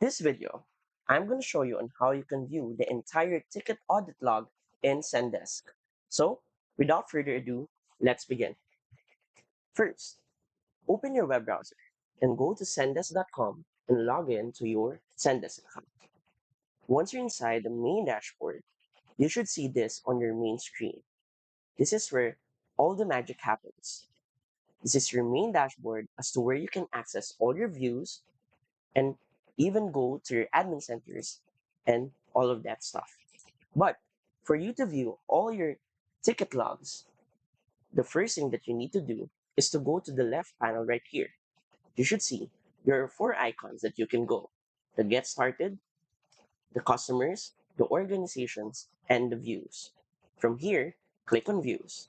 This video, I'm going to show you on how you can view the entire ticket audit log in Zendesk. So, without further ado, let's begin. First, open your web browser and go to zendesk.com and log in to your Zendesk account. Once you're inside the main dashboard, you should see this on your main screen. This is where all the magic happens. This is your main dashboard as to where you can access all your views and even go to your admin centers and all of that stuff. But for you to view all your ticket logs, the first thing that you need to do is to go to the left panel right here. You should see there are four icons that you can go: the get started, the customers, the organizations, and the views. From here, click on views.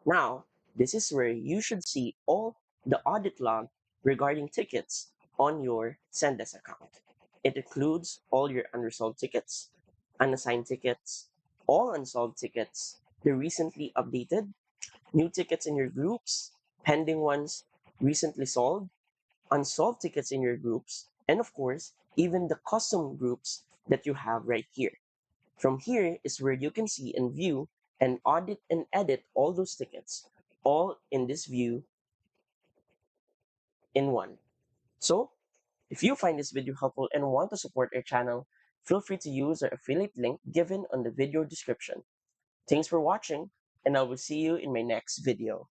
Now, this is where you should see all the audit log regarding tickets on your Zendesk account. It includes all your unresolved tickets, unassigned tickets, all unsolved tickets, the recently updated, new tickets in your groups, pending ones, recently solved, unsolved tickets in your groups, and of course, even the custom groups that you have right here. From here is where you can see and view and audit and edit all those tickets, all in this view in one. So, if you find this video helpful and want to support our channel, feel free to use our affiliate link given on the video description. Thanks for watching, and I will see you in my next video.